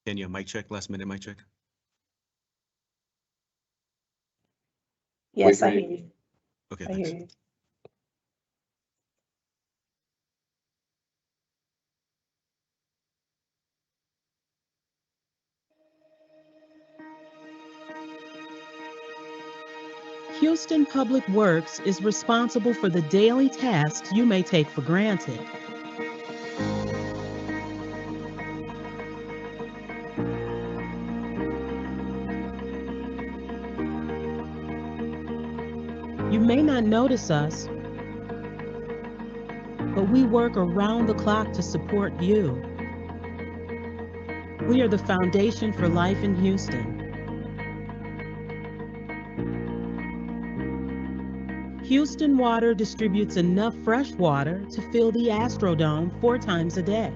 Kenya, mic check, last minute mic check. Yes, I hear you. Okay, I hear thanks. you. Houston Public Works is responsible for the daily tasks you may take for granted. You may not notice us, but we work around the clock to support you. We are the foundation for life in Houston. Houston Water distributes enough fresh water to fill the Astrodome 4 times a day.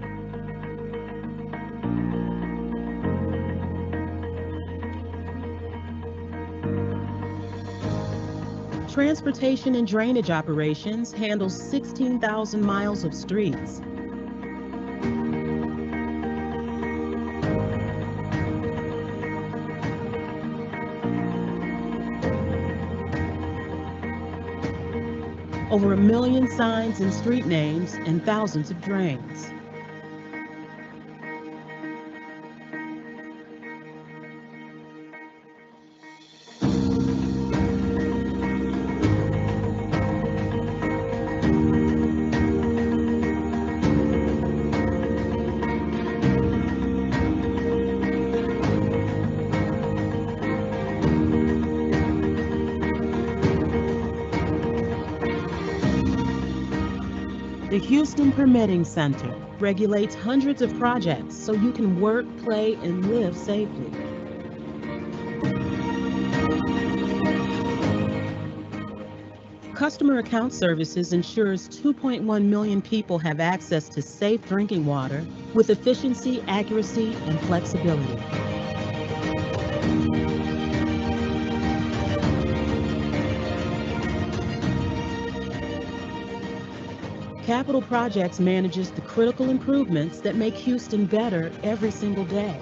Transportation and drainage operations handles 16,000 miles of streets. Over 1 million signs and street names and thousands of drains. The Houston Permitting Center regulates hundreds of projects so you can work, play, and live safely. Customer Account Services ensures 2.1 million people have access to safe drinking water with efficiency, accuracy, and flexibility. Capital Projects manages the critical improvements that make Houston better every single day.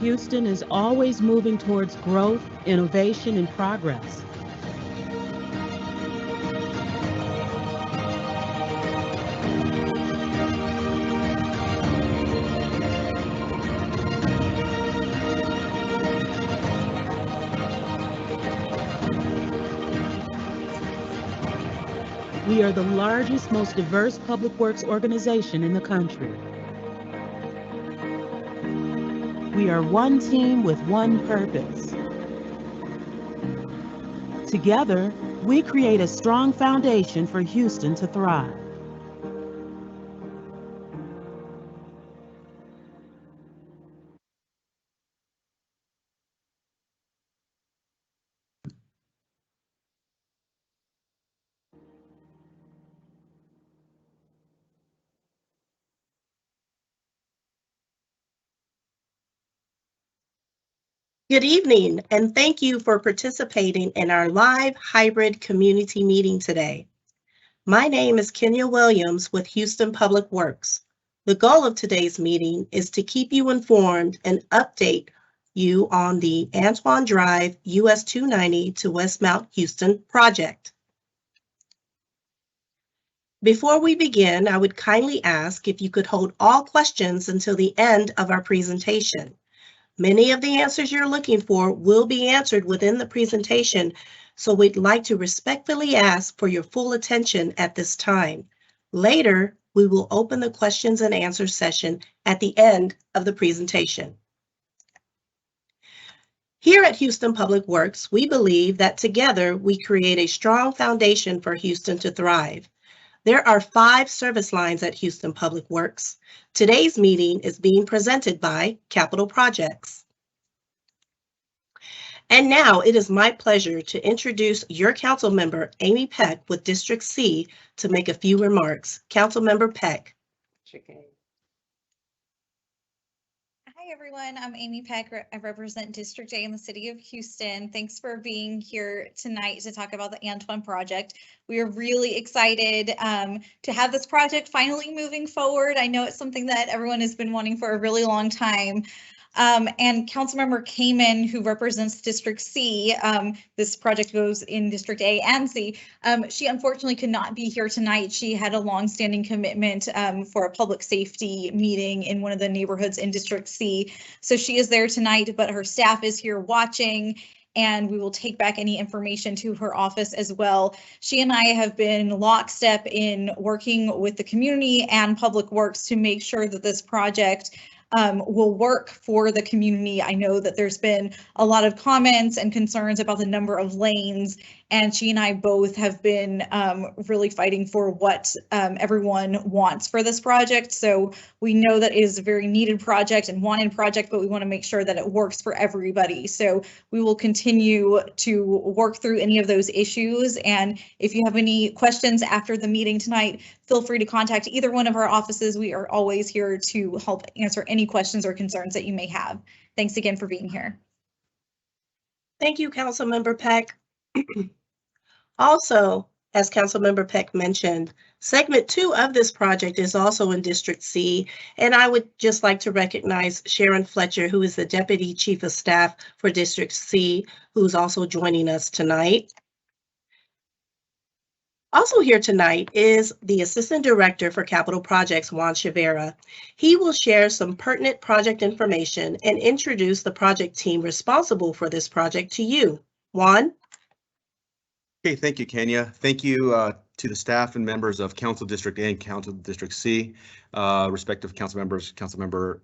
Houston is always moving towards growth, innovation, and progress. We are the largest, most diverse public works organization in the country. We are one team with one purpose. Together, we create a strong foundation for Houston to thrive. Good evening, and thank you for participating in our live hybrid community meeting today. My name is Kenya Williams with Houston Public Works. The goal of today's meeting is to keep you informed and update you on the Antoine Drive US 290 to Westmount Houston project. Before we begin, I would kindly ask if you could hold all questions until the end of our presentation. Many of the answers you're looking for will be answered within the presentation, so we'd like to respectfully ask for your full attention at this time. Later, we will open the questions and answer session at the end of the presentation. Here at Houston Public Works, we believe that together we create a strong foundation for Houston to thrive. There are 5 service lines at Houston Public Works. Today's meeting is being presented by Capital Projects. And now it is my pleasure to introduce your council member, Amy Peck with District C, to make a few remarks. Councilmember Peck. Hi Hi, everyone. I'm Amy Peck. I represent District A in the city of Houston. Thanks for being here tonight to talk about the Antoine project. We are really excited to have this project finally moving forward. I know it's something that everyone has been wanting for a really long time. And Councilmember Kamen, who represents District C, this project goes in District A and C. She unfortunately could not be here tonight. She had a longstanding commitment for a public safety meeting in one of the neighborhoods in District C. So she is there tonight, but her staff is here watching, and we will take back any information to her office as well. She and I have been lockstep in working with the community and Public Works to make sure that this project will work for the community. I know that there's been a lot of comments and concerns about the number of lanes, and she and I both have been really fighting for what everyone wants for this project. So we know that it is a very needed project and wanted project, but we want to make sure that it works for everybody. So we will continue to work through any of those issues. And if you have any questions after the meeting tonight, feel free to contact either one of our offices. We are always here to help answer any questions or concerns that you may have. Thanks again for being here. Thank you, Councilmember Peck. Also, as Councilmember Peck mentioned, segment 2 of this project is also in District C, and I would just like to recognize Sharon Fletcher, who is the Deputy Chief of Staff for District C, who's also joining us tonight. Also here tonight is the Assistant Director for Capital Projects, Juan Chavera. He will share some pertinent project information and introduce the project team responsible for this project to you. Juan? Okay, thank you, Kenya. Thank you to the staff and members of Council District A and Council District C, respective council members, Councilmember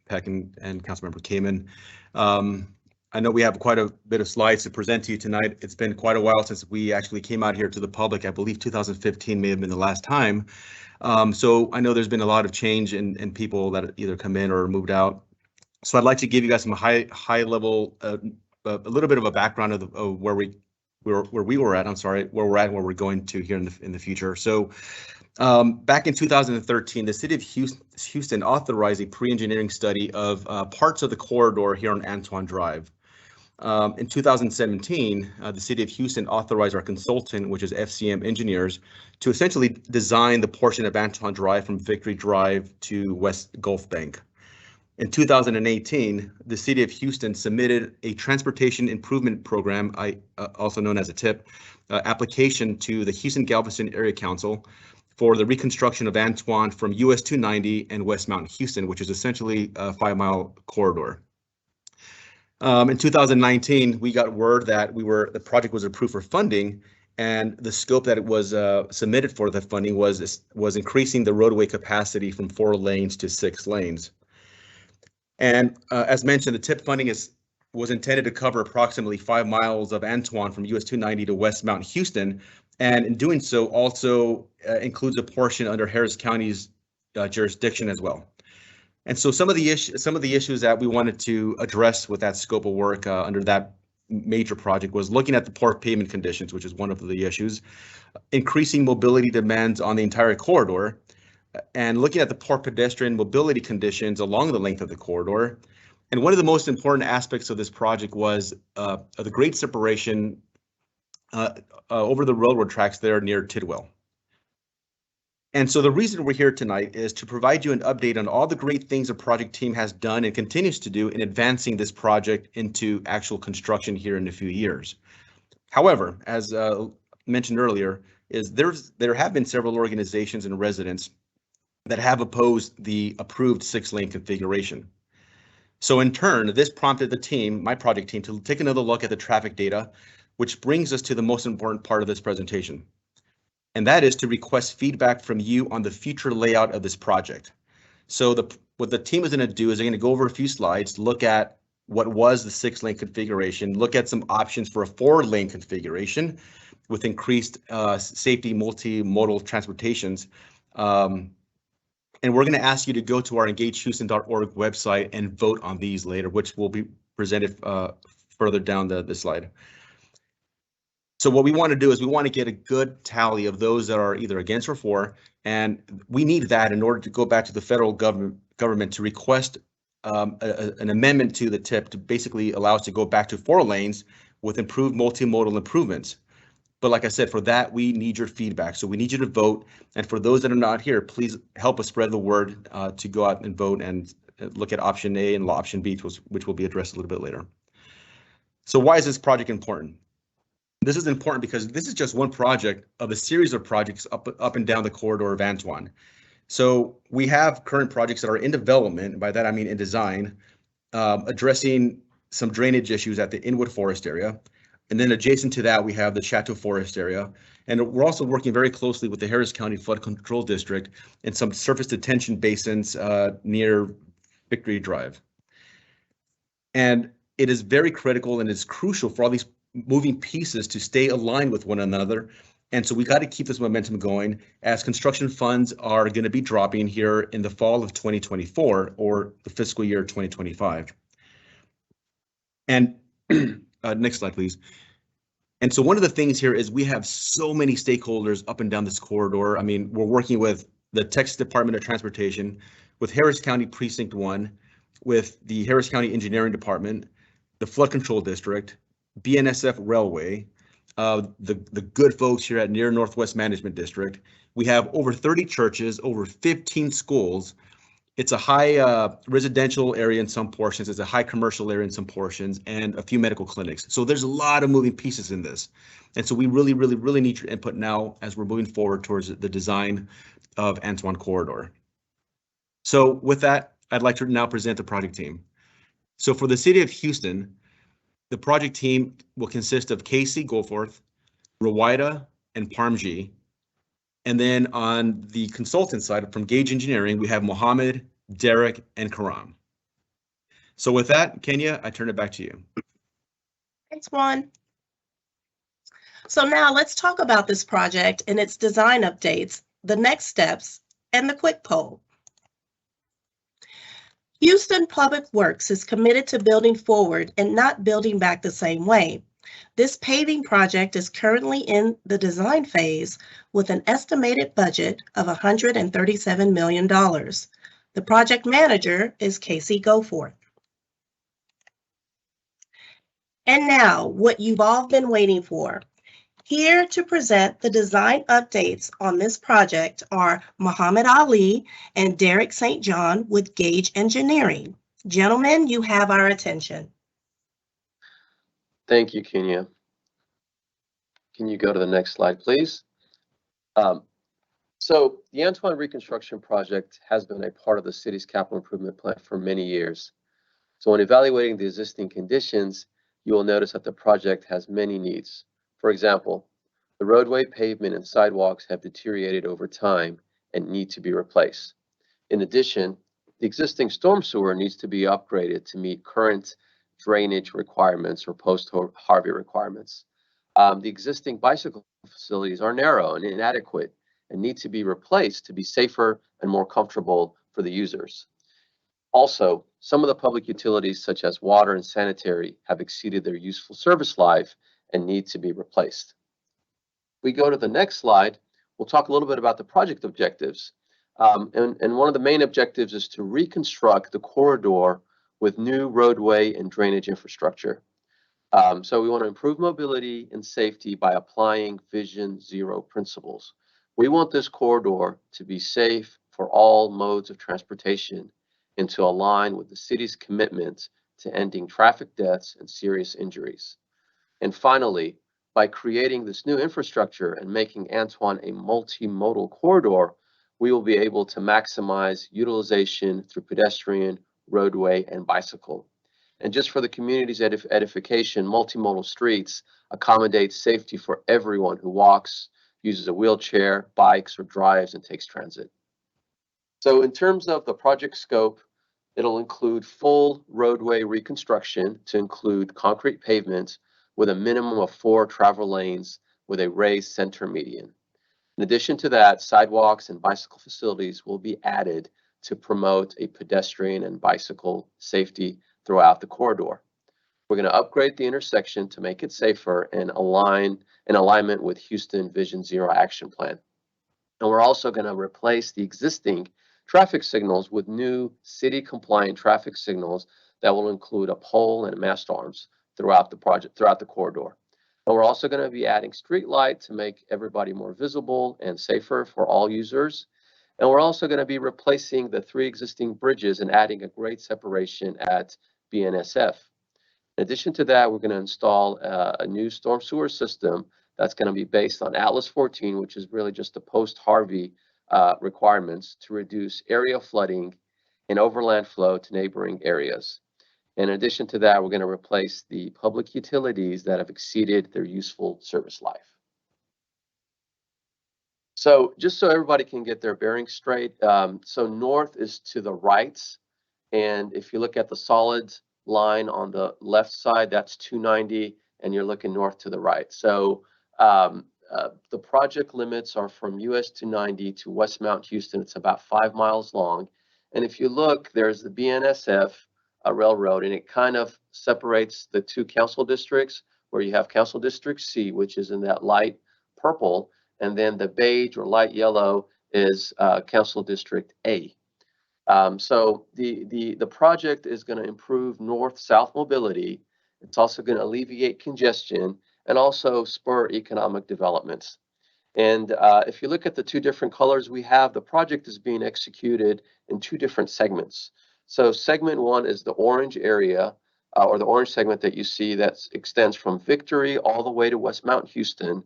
Peck and Councilmember Kamen. I know we have quite a bit of slides to present to you tonight. It's been quite a while since we actually came out here to the public. I believe 2015 may have been the last time. So I know there's been a lot of change in people that either come in or moved out. So I'd like to give you guys some high level, a little bit of a background of where we were at. I'm sorry, where we're at and where we're going to here in the future. So back in 2013, the city of Houston authorized a pre-engineering study of parts of the corridor here on Antoine Drive. In 2017, the city of Houston authorized our consultant, which is FCM Engineers, to essentially design the portion of Antoine Drive from Victory Drive to West Gulf Bank. In 2018, the city of Houston submitted a Transportation Improvement Program, also known as a TIP, application to the Houston-Galveston Area Council for the reconstruction of Antoine from US 290 and West Mountain Houston, which is essentially a 5-mile corridor. In 2019, we got word that the project was approved for funding, and the scope that it was submitted for the funding was increasing the roadway capacity from 4 lanes to 6 lanes. And as mentioned, the TIP funding was intended to cover approximately 5 miles of Antoine from US 290 to West Mountain Houston, and in doing so also includes a portion under Harris County's jurisdiction as well. And so some of the issues that we wanted to address with that scope of work under that major project was looking at the poor pavement conditions, which is one of the issues, increasing mobility demands on the entire corridor, and looking at the poor pedestrian mobility conditions along the length of the corridor. And one of the most important aspects of this project was the great separation over the railroad tracks there near Tidwell. And so the reason we're here tonight is to provide you an update on all the great things the project team has done and continues to do in advancing this project into actual construction here in a few years. However, as mentioned earlier, there have been several organizations and residents that have opposed the approved 6-lane configuration. So in turn, this prompted the team, my project team, to take another look at the traffic data, which brings us to the most important part of this presentation. And that is to request feedback from you on the future layout of this project. So what the team is going to do is they're going to go over a few slides, look at what was the 6-lane configuration, look at some options for a 4-lane configuration with increased safety multimodal transportations. And we're going to ask you to go to our engagehouston.org website and vote on these later, which will be presented further down the slide. So what we want to do is we want to get a good tally of those that are either against or for, and we need that in order to go back to the federal government to request an amendment to the tip to basically allow us to go back to 4 lanes with improved multimodal improvements. But like I said, for that, we need your feedback. So we need you to vote. And for those that are not here, please help us spread the word to go out and vote and look at option A and option B, which will be addressed a little bit later. So why is this project important? This is important because this is just one project of a series of projects up and down the corridor of Antoine. So we have current projects that are in development, and by that I mean in design, addressing some drainage issues at the Inwood Forest area. And then adjacent to that, we have the Chateau Forest area. And we're also working very closely with the Harris County Flood Control District and some surface detention basins near Victory Drive. And it is very critical and it's crucial for all these moving pieces to stay aligned with one another. And so we got to keep this momentum going as construction funds are going to be dropping here in the fall of 2024 or the fiscal year 2025. And next slide, please. And so one of the things here is we have so many stakeholders up and down this corridor. I mean, we're working with the Texas Department of Transportation, with Harris County Precinct 1, with the Harris County Engineering Department, the Flood Control District, BNSF Railway, the good folks here at Near Northwest Management District. We have over 30 churches, over 15 schools. It's a high residential area in some portions, it's a high commercial area in some portions, and a few medical clinics. So there's a lot of moving pieces in this. And so we really need your input now as we're moving forward towards the design of Antoine Corridor. So with that, I'd like to now present the project team. So for the city of Houston, the project team will consist of Casey Goforth, Rowida, and Parmji. And then on the consultant side from Gage Engineering, we have Mohammed, Derek, and Karam. So with that, Kenya, I turn it back to you. Thanks, Juan. So now let's talk about this project and its design updates, the next steps, and the quick poll. Houston Public Works is committed to building forward and not building back the same way. This paving project is currently in the design phase with an estimated budget of $137 million. The project manager is Casey Goforth. And now, what you've all been waiting for. Here to present the design updates on this project are Muhammad Ali and Derek St. John with Gage Engineering. Gentlemen, you have our attention. Thank you, Kenya. Can you go to the next slide, please? So the Antoine Reconstruction Project has been a part of the city's capital improvement plan for many years. So when evaluating the existing conditions, you will notice that the project has many needs. For example, the roadway, pavement, and sidewalks have deteriorated over time and need to be replaced. In addition, the existing storm sewer needs to be upgraded to meet current drainage requirements or post-Harvey requirements. The existing bicycle facilities are narrow and inadequate and need to be replaced to be safer and more comfortable for the users. Also, some of the public utilities such as water and sanitary have exceeded their useful service life and need to be replaced. We go to the next slide, we'll talk a little bit about the project objectives. And one of the main objectives is to reconstruct the corridor with new roadway and drainage infrastructure. So we want to improve mobility and safety by applying Vision Zero principles. We want this corridor to be safe for all modes of transportation and to align with the city's commitment to ending traffic deaths and serious injuries. And finally, by creating this new infrastructure and making Antoine a multimodal corridor, we will be able to maximize utilization through pedestrian, roadway, and bicycle. And just for the community's edification, multimodal streets accommodate safety for everyone who walks, uses a wheelchair, bikes, or drives and takes transit. So in terms of the project scope, it'll include full roadway reconstruction to include concrete pavement with a minimum of 4 travel lanes with a raised center median. In addition to that, sidewalks and bicycle facilities will be added to promote a pedestrian and bicycle safety throughout the corridor. We're going to upgrade the intersection to make it safer and in alignment with Houston Vision Zero Action Plan. And we're also going to replace the existing traffic signals with new city-compliant traffic signals that will include a pole and mast arms throughout the project, throughout the corridor. And we're also going to be adding street light to make everybody more visible and safer for all users. And we're also going to be replacing the 3 existing bridges and adding a grade separation at BNSF. In addition to that, we're going to install a new storm sewer system that's going to be based on Atlas 14, which is really just the post-Harvey requirements to reduce area flooding and overland flow to neighboring areas. In addition to that, we're going to replace the public utilities that have exceeded their useful service life. So just so everybody can get their bearings straight, so north is to the right. And if you look at the solid line on the left side, that's 290, and you're looking north to the right. So the project limits are from US 290 to West Mount Houston. It's about 5 miles long. And if you look, there's the BNSF railroad, and it kind of separates the 2 council districts, where you have Council District C, which is in that light purple, and then the beige or light yellow is Council District A. So the project is going to improve north-south mobility. It's also going to alleviate congestion and also spur economic developments. And if you look at the 2 different colors we have, the project is being executed in 2 different segments. So segment 1 is the orange area, or the orange segment that you see that extends from Victory all the way to West Mount Houston.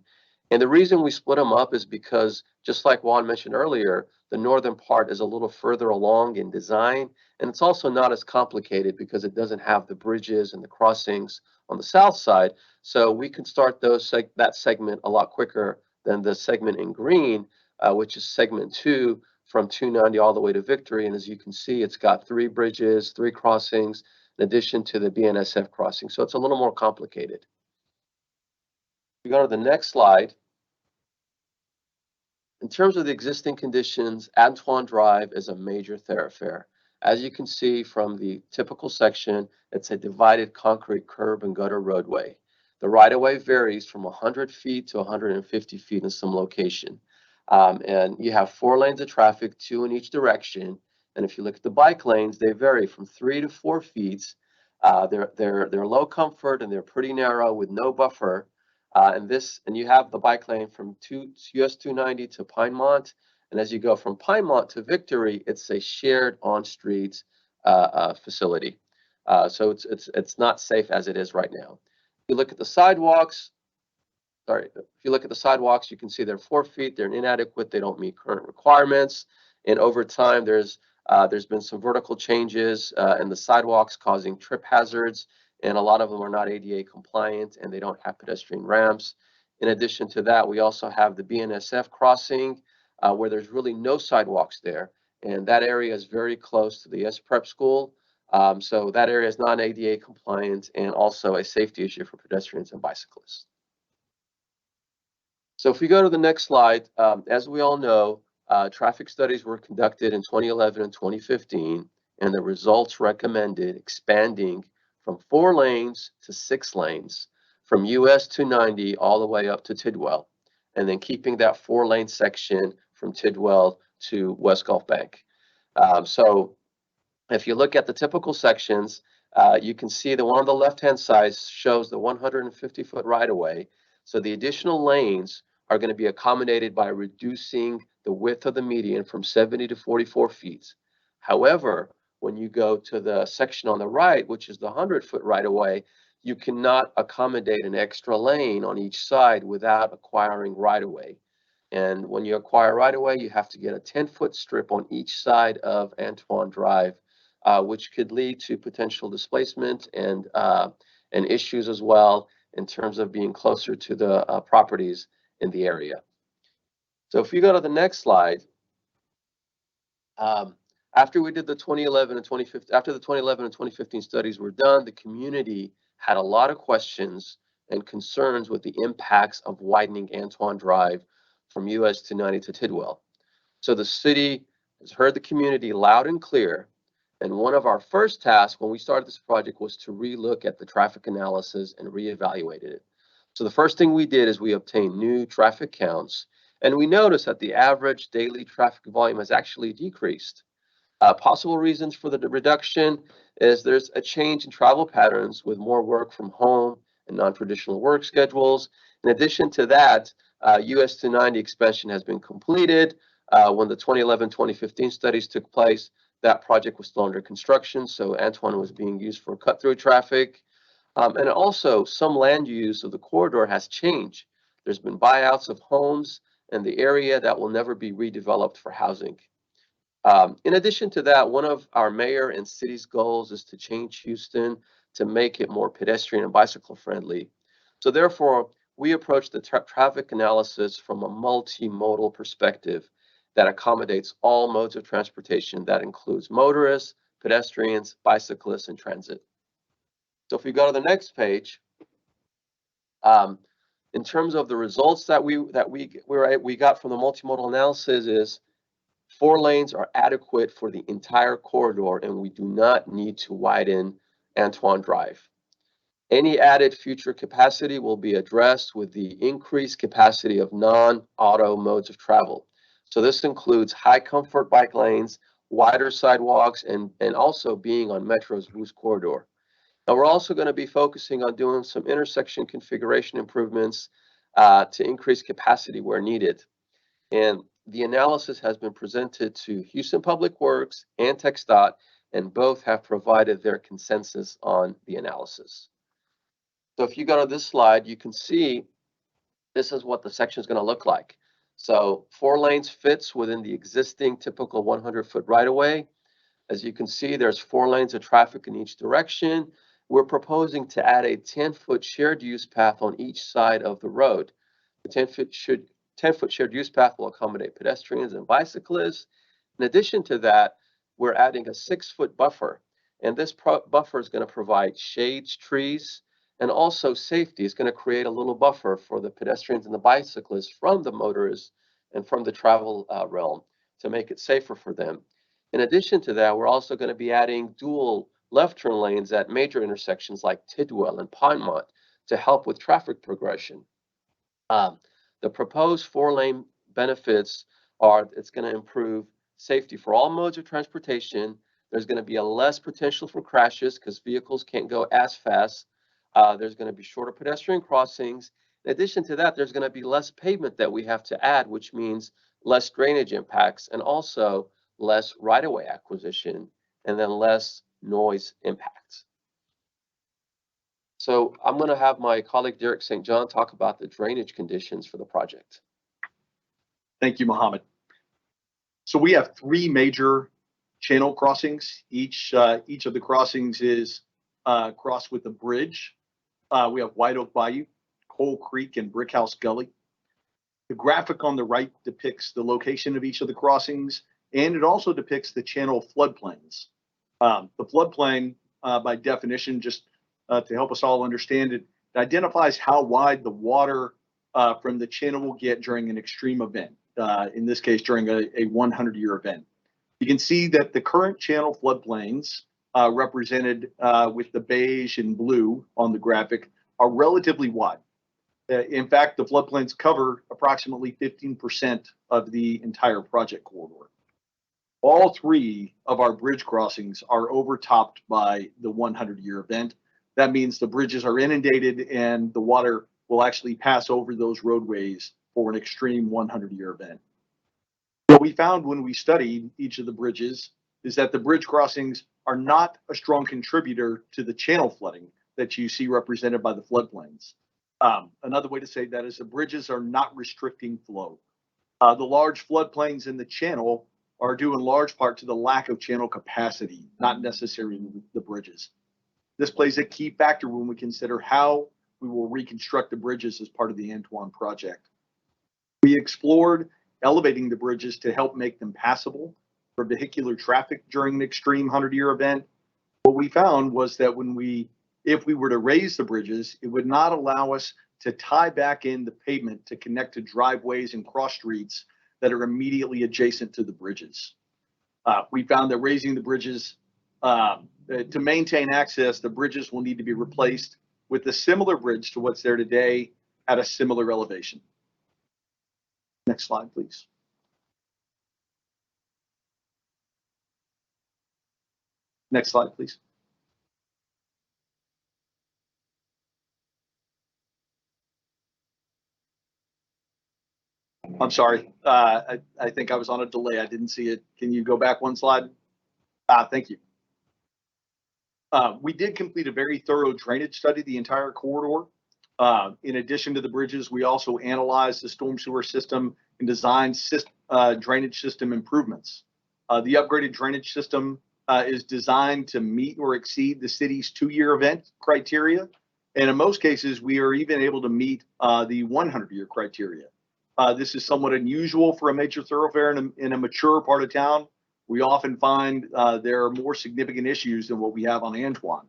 And the reason we split them up is because, just like Juan mentioned earlier, the northern part is a little further along in design, and it's also not as complicated because it doesn't have the bridges and the crossings on the south side. So we can start that segment a lot quicker than the segment in green, which is segment 2 from 290 all the way to Victory. And as you can see, it's got 3 bridges, 3 crossings, in addition to the BNSF crossing. So it's a little more complicated. If we go to the next slide. In terms of the existing conditions, Antoine Drive is a major thoroughfare. As you can see from the typical section, it's a divided concrete curb and gutter roadway. The right-of-way varies from 100 feet to 150 feet in some location. And you have 4 lanes of traffic, 2 in each direction. And if you look at the bike lanes, they vary from 3 to 4 feet. They're low comfort and they're pretty narrow with no buffer. And you have the bike lane from US 290 to Pinemont. And as you go from Pinemont to Victory, it's a shared on-street facility. So it's not safe as it is right now. If you look at the sidewalks, you can see they're 4 feet, they're inadequate, they don't meet current requirements. And over time, there's been some vertical changes in the sidewalks causing trip hazards, and a lot of them are not ADA compliant and they don't have pedestrian ramps. In addition to that, we also have the BNSF crossing where there's really no sidewalks there. And that area is very close to the S Prep school. So that area is non-ADA compliant and also a safety issue for pedestrians and bicyclists. So if we go to the next slide, as we all know, traffic studies were conducted in 2011 and 2015, and the results recommended expanding from 4 lanes to 6 lanes from US 290 all the way up to Tidwell, and then keeping that 4-lane section from Tidwell to West Gulf Bank. So if you look at the typical sections, you can see the one on the left-hand side shows the 150-foot right-of-way. So the additional lanes are going to be accommodated by reducing the width of the median from 70 to 44 feet. However, when you go to the section on the right, which is the 100-foot right-of-way, you cannot accommodate an extra lane on each side without acquiring right-of-way. And when you acquire right-of-way, you have to get a 10-foot strip on each side of Antoine Drive, which could lead to potential displacement and issues as well in terms of being closer to the properties in the area. So if you go to the next slide, after we did the 2011 and 2015, after the 2011 and 2015 studies were done, the community had a lot of questions and concerns with the impacts of widening Antoine Drive from US 290 to Tidwell. So the city has heard the community loud and clear. And one of our first tasks when we started this project was to relook at the traffic analysis and reevaluated it. So the first thing we did is we obtained new traffic counts, and we noticed that the average daily traffic volume has actually decreased. Possible reasons for the reduction is there's a change in travel patterns with more work from home and non-traditional work schedules. In addition to that, US 290 expansion has been completed. When the 2011-2015 studies took place, that project was still under construction, so Antoine was being used for cut-through traffic. And also, some land use of the corridor has changed. There's been buyouts of homes in the area that will never be redeveloped for housing. In addition to that, one of our mayor and city's goals is to change Houston to make it more pedestrian and bicycle friendly. So therefore, we approach the traffic analysis from a multimodal perspective that accommodates all modes of transportation. That includes motorists, pedestrians, bicyclists, and transit. So if we go to the next page, in terms of the results that we got from the multimodal analysis is 4 lanes are adequate for the entire corridor, and we do not need to widen Antoine Drive. Any added future capacity will be addressed with the increased capacity of non-auto modes of travel. So this includes high comfort bike lanes, wider sidewalks, and also being on Metro's Boost corridor. Now we're also going to be focusing on doing some intersection configuration improvements to increase capacity where needed. And the analysis has been presented to Houston Public Works and TxDOT, and both have provided their consensus on the analysis. So if you go to this slide, you can see this is what the section is going to look like. So 4 lanes fits within the existing typical 100-foot right-of-way. As you can see, there's 4 lanes of traffic in each direction. We're proposing to add a 10-foot shared use path on each side of the road. The 10-foot shared use path will accommodate pedestrians and bicyclists. In addition to that, we're adding a 6-foot buffer, and this buffer is going to provide shades, trees, and also safety. It's going to create a little buffer for the pedestrians and the bicyclists from the motorists and from the travel realm to make it safer for them. In addition to that, we're also going to be adding dual left turn lanes at major intersections like Tidwell and Pinemont to help with traffic progression. The proposed 4-lane benefits are it's going to improve safety for all modes of transportation. There's going to be a less potential for crashes because vehicles can't go as fast. There's going to be shorter pedestrian crossings. In addition to that, there's going to be less pavement that we have to add, which means less drainage impacts and also less right-of-way acquisition and then less noise impacts. So I'm going to have my colleague Derek St. John talk about the drainage conditions for the project. Thank you, Mohammed. So we have 3 major channel crossings. Each of the crossings is crossed with a bridge. We have White Oak Bayou, Coal Creek, and Brickhouse Gully. The graphic on the right depicts the location of each of the crossings, and it also depicts the channel floodplains. The floodplain, by definition, just to help us all understand it, identifies how wide the water from the channel will get during an extreme event, in this case, during a 100-year event. You can see that the current channel floodplains, represented with the beige and blue on the graphic, are relatively wide. In fact, the floodplains cover approximately 15% of the entire project corridor. All 3 of our bridge crossings are overtopped by the 100-year event. That means the bridges are inundated and the water will actually pass over those roadways for an extreme 100-year event. What we found when we studied each of the bridges is that the bridge crossings are not a strong contributor to the channel flooding that you see represented by the floodplains. Another way to say that is the bridges are not restricting flow. The large floodplains in the channel are due in large part to the lack of channel capacity, not necessarily the bridges. This plays a key factor when we consider how we will reconstruct the bridges as part of the Antoine project. We explored elevating the bridges to help make them passable for vehicular traffic during an extreme 100-year event. What we found was that if we were to raise the bridges, it would not allow us to tie back in the pavement to connect to driveways and cross streets that are immediately adjacent to the bridges. We found that raising the bridges, to maintain access, the bridges will need to be replaced with a similar bridge to what's there today at a similar elevation. Next slide, please. Next slide, please. I'm sorry. I think I was on a delay. I didn't see it. Can you go back one slide? Thank you. We did complete a very thorough drainage study, the entire corridor. In addition to the bridges, we also analyzed the storm sewer system and designed drainage system improvements. The upgraded drainage system is designed to meet or exceed the city's 2-year event criteria. And in most cases, we are even able to meet the 100-year criteria. This is somewhat unusual for a major thoroughfare in a mature part of town. We often find there are more significant issues than what we have on Antoine.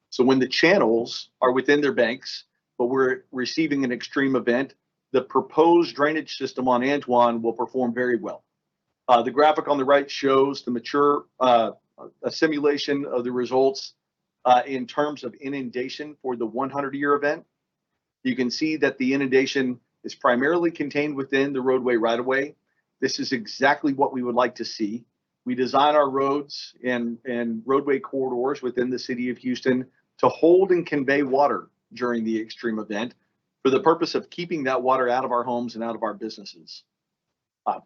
So when the channels are within their banks, but we're receiving an extreme event, the proposed drainage system on Antoine will perform very well. The graphic on the right shows the mature a simulation of the results in terms of inundation for the 100-year event. You can see that the inundation is primarily contained within the roadway right-of-way. This is exactly what we would like to see. We design our roads and roadway corridors within the city of Houston to hold and convey water during the extreme event for the purpose of keeping that water out of our homes and out of our businesses.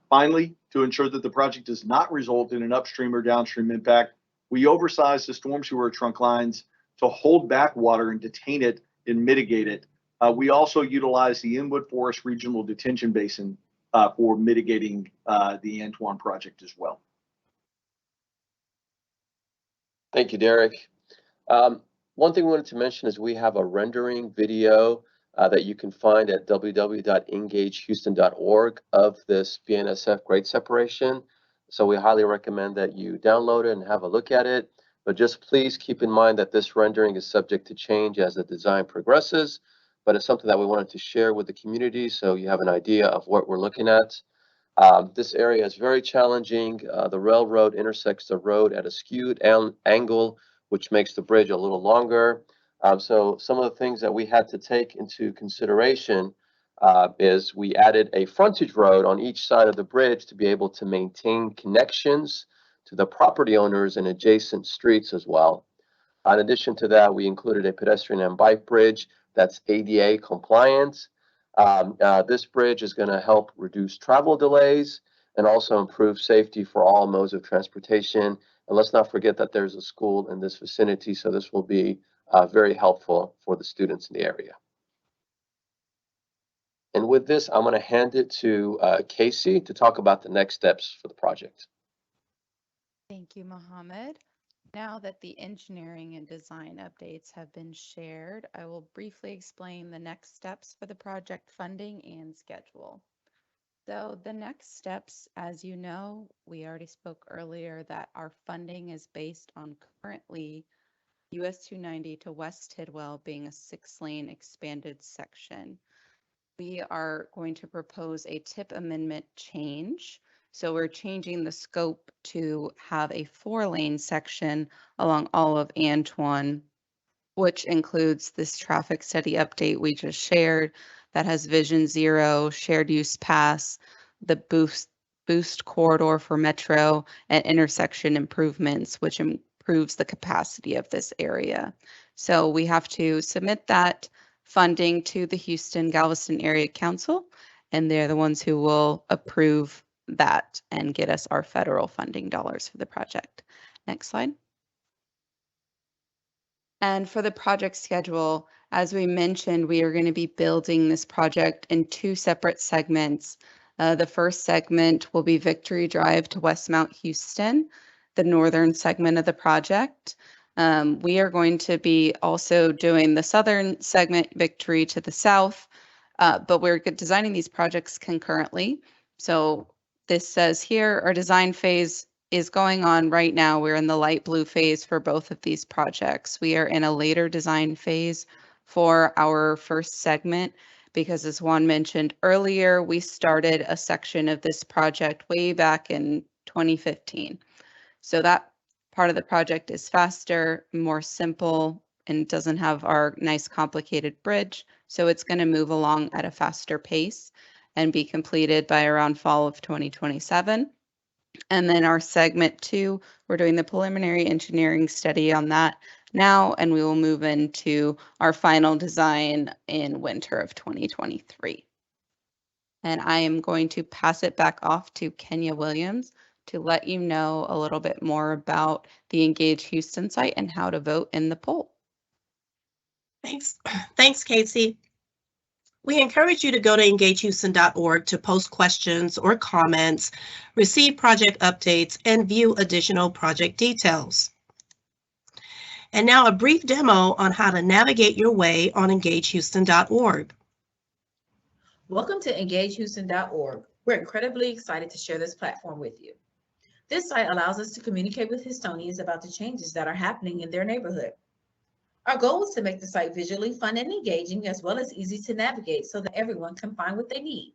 Finally, to ensure that the project does not result in an upstream or downstream impact, we oversize the storm sewer trunk lines to hold back water and detain it and mitigate it. We also utilize the Inwood Forest Regional Detention Basin for mitigating the Antoine project as well. Thank you, Derek. One thing we wanted to mention is we have a rendering video that you can find at www.engagehouston.org of this BNSF grade separation. So we highly recommend that you download it and have a look at it. But just please keep in mind that this rendering is subject to change as the design progresses, but it's something that we wanted to share with the community so you have an idea of what we're looking at. This area is very challenging. The railroad intersects the road at a skewed angle, which makes the bridge a little longer. So some of the things that we had to take into consideration is we added a frontage road on each side of the bridge to be able to maintain connections to the property owners and adjacent streets as well. In addition to that, we included a pedestrian and bike bridge that's ADA compliant. This bridge is going to help reduce travel delays and also improve safety for all modes of transportation. And let's not forget that there's a school in this vicinity, so this will be very helpful for the students in the area. And with this, I'm going to hand it to Casey to talk about the next steps for the project. Thank you, Mohammed. Now that the engineering and design updates have been shared, I will briefly explain the next steps for the project funding and schedule. So the next steps, as you know, we already spoke earlier that our funding is based on currently US 290 to West Tidwell being a 6-lane expanded section. We are going to propose a tip amendment change. So we're changing the scope to have a 4-lane section along all of Antoine, which includes this traffic study update we just shared that has Vision Zero, shared use pass, the boost corridor for Metro, and intersection improvements, which improves the capacity of this area. So we have to submit that funding to the Houston-Galveston Area Council, and they're the ones who will approve that and get us our federal funding dollars for the project. Next slide. And for the project schedule, as we mentioned, we are going to be building this project in 2 separate segments. The first segment will be Victory Drive to West Mount Houston, the northern segment of the project. We are going to be also doing the southern segment, Victory to the south, but we're designing these projects concurrently. So this says here, our design phase is going on right now. We're in the light blue phase for both of these projects. We are in a later design phase for our first segment because, as Juan mentioned earlier, we started a section of this project way back in 2015. So that part of the project is faster, more simple, and doesn't have our nice complicated bridge. So it's going to move along at a faster pace and be completed by around fall of 2027. And then our segment 2, we're doing the preliminary engineering study on that now, and we will move into our final design in winter of 2023. And I am going to pass it back off to Kenya Williams to let you know a little bit more about the Engage Houston site and how to vote in the poll. Thanks, Casey. We encourage you to go to engagehouston.org to post questions or comments, receive project updates, and view additional project details. And now a brief demo on how to navigate your way on engagehouston.org. Welcome to engagehouston.org. We're incredibly excited to share this platform with you. This site allows us to communicate with Houstonians about the changes that are happening in their neighborhood. Our goal is to make the site visually fun and engaging, as well as easy to navigate so that everyone can find what they need.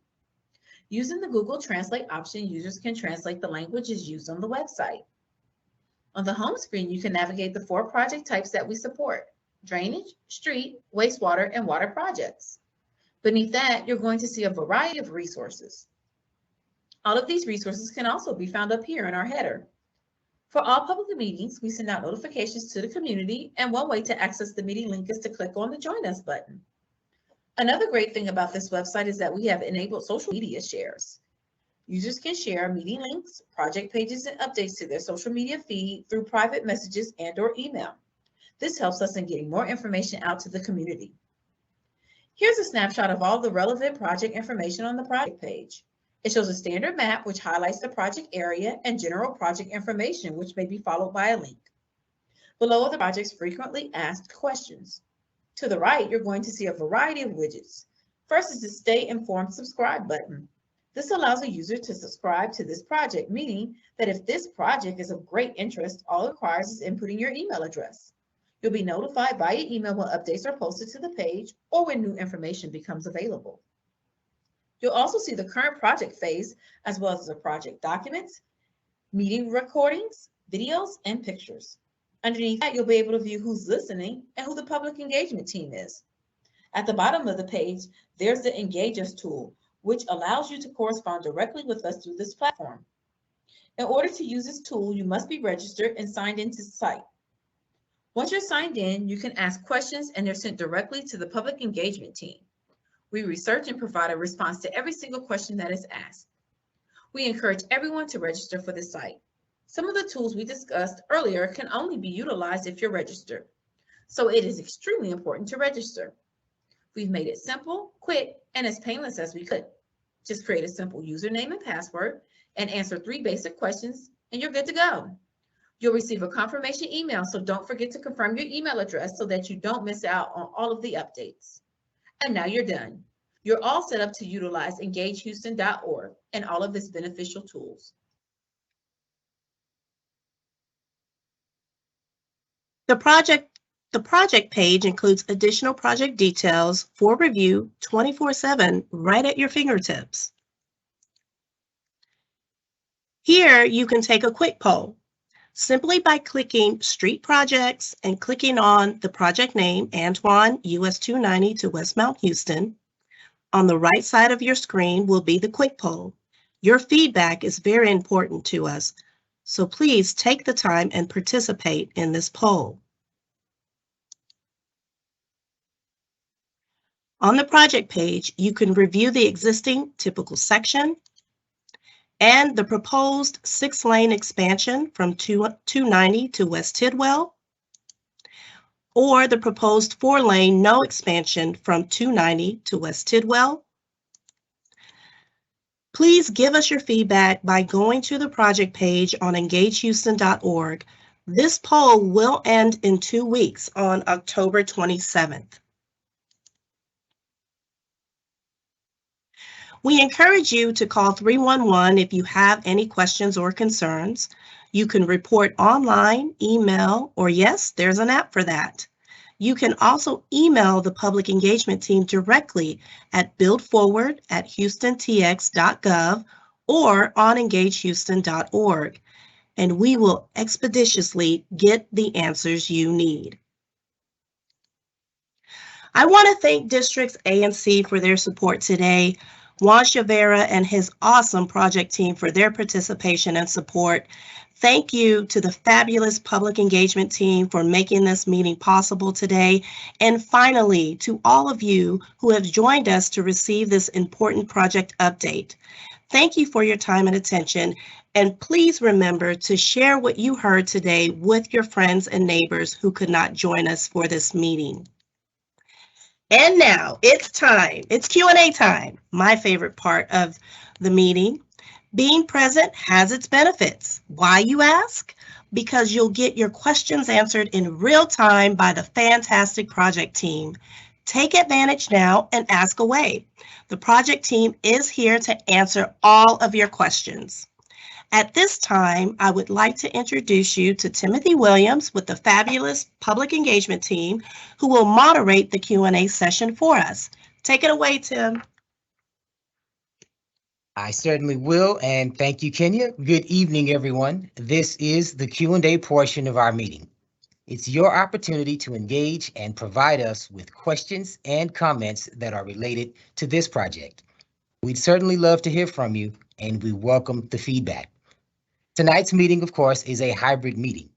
Using the Google Translate option, users can translate the languages used on the website. On the home screen, you can navigate the 4 project types that we support: drainage, street, wastewater, and water projects. Beneath that, you're going to see a variety of resources. All of these resources can also be found up here in our header. For all public meetings, we send out notifications to the community, and one way to access the meeting link is to click on the Join Us button. Another great thing about this website is that we have enabled social media shares. Users can share meeting links, project pages, and updates to their social media feed through private messages and/or email. This helps us in getting more information out to the community. Here's a snapshot of all the relevant project information on the project page. It shows a standard map which highlights the project area and general project information, which may be followed by a link. Below are the project's frequently asked questions. To the right, you're going to see a variety of widgets. First is the Stay Informed Subscribe button. This allows a user to subscribe to this project, meaning that if this project is of great interest, all it requires is inputting your email address. You'll be notified via email when updates are posted to the page or when new information becomes available. You'll also see the current project phase, as well as the project documents, meeting recordings, videos, and pictures. Underneath that, you'll be able to view who's listening and who the public engagement team is. At the bottom of the page, there's the Engage Us tool, which allows you to correspond directly with us through this platform. In order to use this tool, you must be registered and signed into the site. Once you're signed in, you can ask questions and they're sent directly to the public engagement team. We research and provide a response to every single question that is asked. We encourage everyone to register for the site. Some of the tools we discussed earlier can only be utilized if you're registered, so it is extremely important to register. We've made it simple, quick, and as painless as we could. Just create a simple username and password and answer 3 basic questions, and you're good to go. You'll receive a confirmation email, so don't forget to confirm your email address so that you don't miss out on all of the updates. And now you're done. You're all set up to utilize engagehouston.org and all of its beneficial tools. The project page includes additional project details for review 24/7 right at your fingertips. Here you can take a quick poll. Simply by clicking Street Projects and clicking on the project name, Antoine US 290 to West Mount Houston, on the right side of your screen will be the quick poll. Your feedback is very important to us, so please take the time and participate in this poll. On the project page, you can review the existing typical section and the proposed 6-lane expansion from 290 to West Tidwell, or the proposed 4-lane no expansion from 290 to West Tidwell. Please give us your feedback by going to the project page on engagehouston.org. This poll will end in 2 weeks on October 27th. We encourage you to call 311 if you have any questions or concerns. You can report online, email, or yes, there's an app for that. You can also email the public engagement team directly at buildforward@houstontx.gov or on engagehouston.org, and we will expeditiously get the answers you need. I want to thank Districts A and C for their support today. Juan Chavera and his awesome project team for their participation and support. Thank you to the fabulous public engagement team for making this meeting possible today. And finally, to all of you who have joined us to receive this important project update. Thank you for your time and attention. And please remember to share what you heard today with your friends and neighbors who could not join us for this meeting. And now it's time. It's Q&A time, my favorite part of the meeting. Being present has its benefits. Why, you ask? Because you'll get your questions answered in real time by the fantastic project team. Take advantage now and ask away. The project team is here to answer all of your questions. At this time, I would like to introduce you to Timothy Williams with the fabulous public engagement team who will moderate the Q&A session for us. Take it away, Tim. I certainly will, and thank you, Kenya. Good evening, everyone. This is the Q&A portion of our meeting. It's your opportunity to engage and provide us with questions and comments that are related to this project. We'd certainly love to hear from you, and we welcome the feedback. Tonight's meeting, of course, is a hybrid meeting,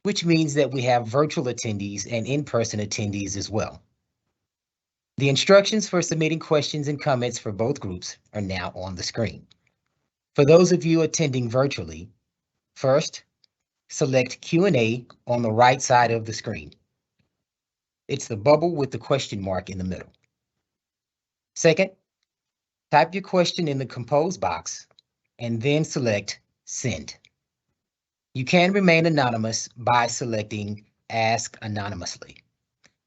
which means that we have virtual attendees and in-person attendees as well. The instructions for submitting questions and comments for both groups are now on the screen. For those of you attending virtually, first, select Q&A on the right side of the screen. It's the bubble with the question mark in the middle. Second, type your question in the compose box and then select Send. You can remain anonymous by selecting Ask Anonymously.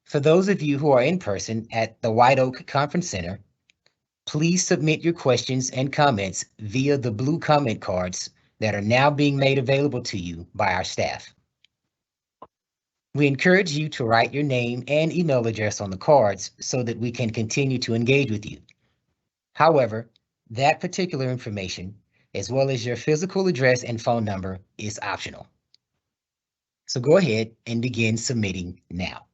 For those of you who are in person at the White Oak Conference Center, please submit your questions and comments via the blue comment cards that are now being made available to you by our staff. We encourage you to write your name and email address on the cards so that we can continue to engage with you. However, that particular information, as well as your physical address and phone number, is optional. So go ahead and begin submitting now.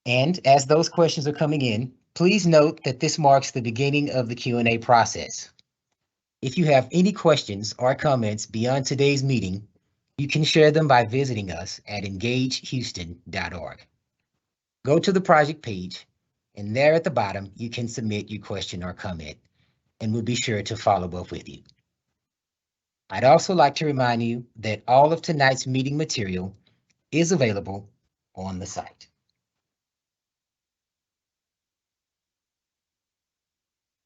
And as those questions are coming in, please note that this marks the beginning of the Q&A process. If you have any questions or comments beyond today's meeting, you can share them by visiting us at engagehouston.org. Go to the project page, and there at the bottom, you can submit your question or comment, and we'll be sure to follow up with you. I'd also like to remind you that all of tonight's meeting material is available on the site.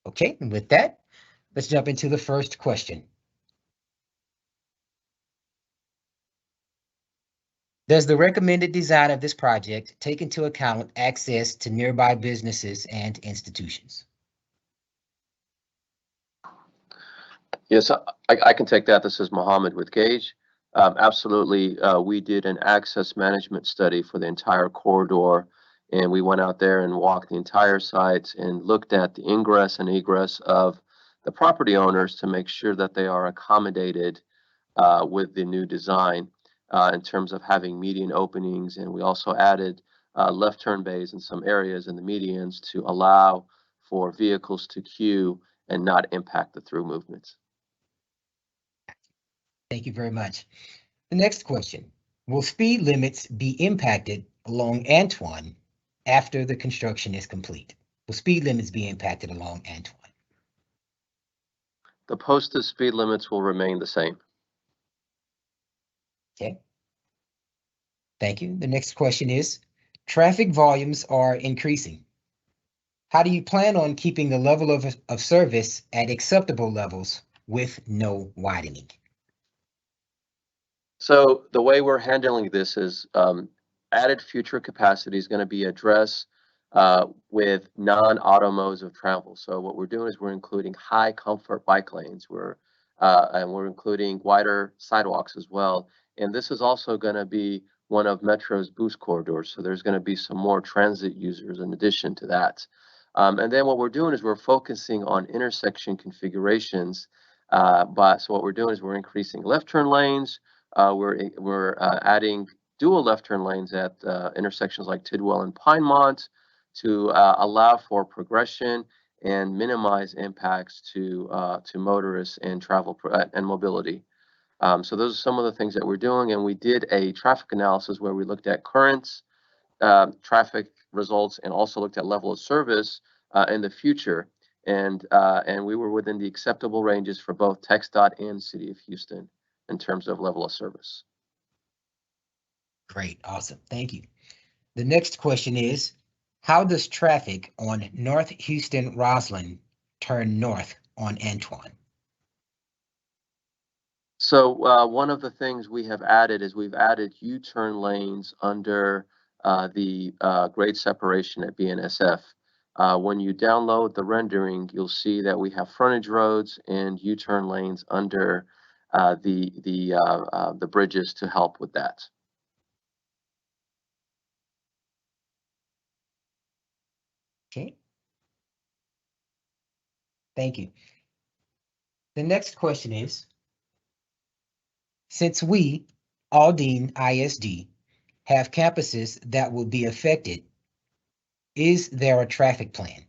Okay, and with that, let's jump into the first question. Does the recommended design of this project take into account access to nearby businesses and institutions? Yes, I can take that. This is Mohammed with Gage. Absolutely, we did an access management study for the entire corridor, and we went out there and walked the entire site and looked at the ingress and egress of the property owners to make sure that they are accommodated with the new design in terms of having median openings. And we also added left turn bays in some areas in the medians to allow for vehicles to queue and not impact the through movements. Thank you very much. The next question, will speed limits be impacted along Antoine after the construction is complete? Will speed limits be impacted along Antoine? The posted speed limits will remain the same. Okay. Thank you. The next question is, traffic volumes are increasing. How do you plan on keeping the level of service at acceptable levels with no widening? So the way we're handling this is added future capacity is going to be addressed with non-auto modes of travel. So what we're doing is we're including high comfort bike lanes. And we're including wider sidewalks as well. And this is also going to be one of Metro's boost corridors. So there's going to be some more transit users in addition to that. And then what we're doing is we're focusing on intersection configurations. So what we're doing is we're increasing left turn lanes. We're adding dual left turn lanes at intersections like Tidwell and Pinemont. to allow for progression and minimize impacts to motorists and travel and mobility. So those are some of the things that we're doing, and we did a traffic analysis where we looked at currents, traffic results, and also looked at level of service in the future. And we were within the acceptable ranges for both TxDOT and City of Houston in terms of level of service. Great, awesome, thank you. The next question is, how does traffic on North Houston-Roslyn turn north on Antoine? So one of the things we have added is we've added U-turn lanes under the grade separation at BNSF. When you download the rendering, you'll see that we have frontage roads and U-turn lanes under the bridges to help with that. Okay. Thank you. The next question is, since we, Aldine ISD, have campuses that will be affected, is there a traffic plan?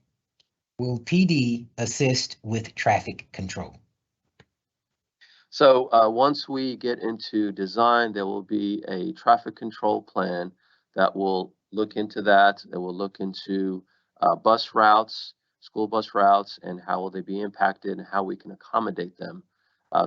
Will PD assist with traffic control? So once we get into design, there will be a traffic control plan that will look into that. That will look into bus routes, school bus routes, and how will they be impacted and how we can accommodate them.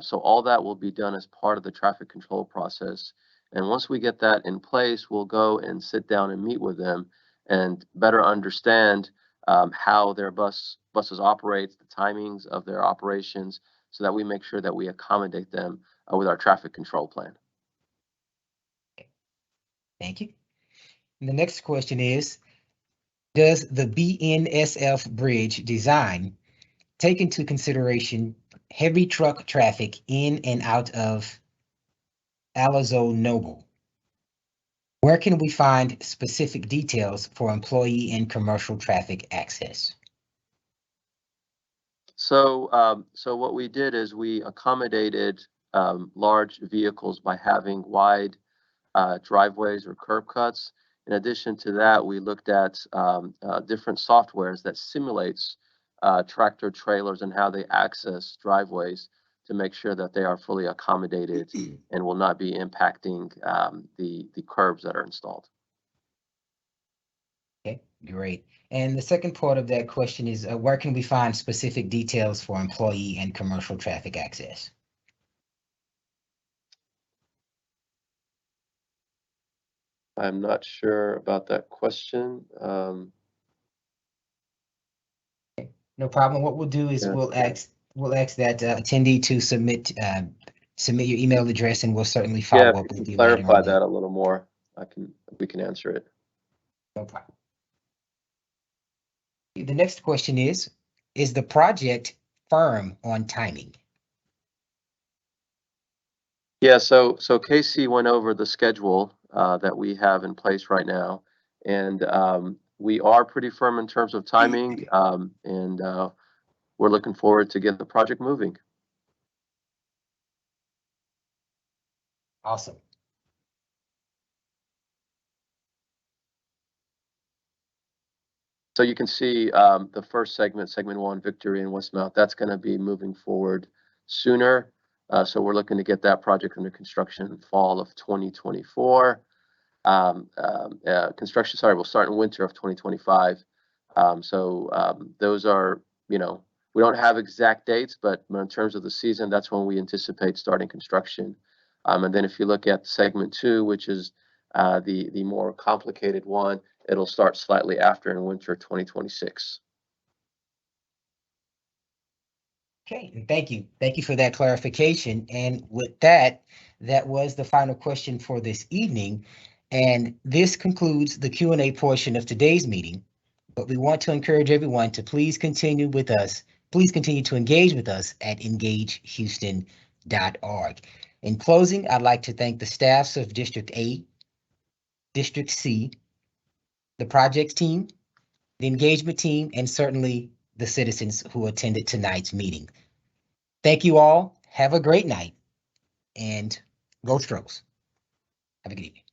So all that will be done as part of the traffic control process. And once we get that in place, we'll go and sit down and meet with them and better understand how their buses operate, the timings of their operations, so that we make sure that we accommodate them with our traffic control plan. Thank you. And the next question is, does the BNSF bridge design take into consideration heavy truck traffic in and out of Alazo Noble? Where can we find specific details for employee and commercial traffic access? So, so what we did is we accommodated large vehicles by having wide driveways or curb cuts. In addition to that, we looked at different softwares that simulates tractor trailers and how they access driveways to make sure that they are fully accommodated and will not be impacting the curbs that are installed. Okay, great. And the second part of that question is, where can we find specific details for employee and commercial traffic access? I'm not sure about that question. No problem. What we'll do is Yeah. we'll ask that attendee to submit your email address, and we'll certainly follow Yeah, up if with you you can later clarify on that a little more, we can answer it. No problem. The next question is the project firm on timing? Yeah, so Casey went over the schedule that we have in place right now, and we are pretty firm in terms of timing, and we're looking forward to get the project moving. Awesome. So you can see the first segment 1, Victory and Westmount, that's going to be moving forward sooner. So we're looking to get that project under construction fall of 2024. Construction, sorry, will start in winter of 2025. Those are, we don't have exact dates, but in terms of the season, that's when we anticipate starting construction. And then if you look at segment 2, which is the more complicated one, it'll start slightly after in winter 2026. Okay, and thank you. Thank you for that clarification. And with that, that was the final question for this evening. And this concludes the Q&A portion of today's meeting. But we want to encourage everyone to please continue with us. Please continue to engage with us at engagehouston.org. In closing, I'd like to thank the staffs of District A, District C, the project team, the engagement team, and certainly the citizens who attended tonight's meeting. Thank you all. Have a great night, and go Strokes. Have a good evening.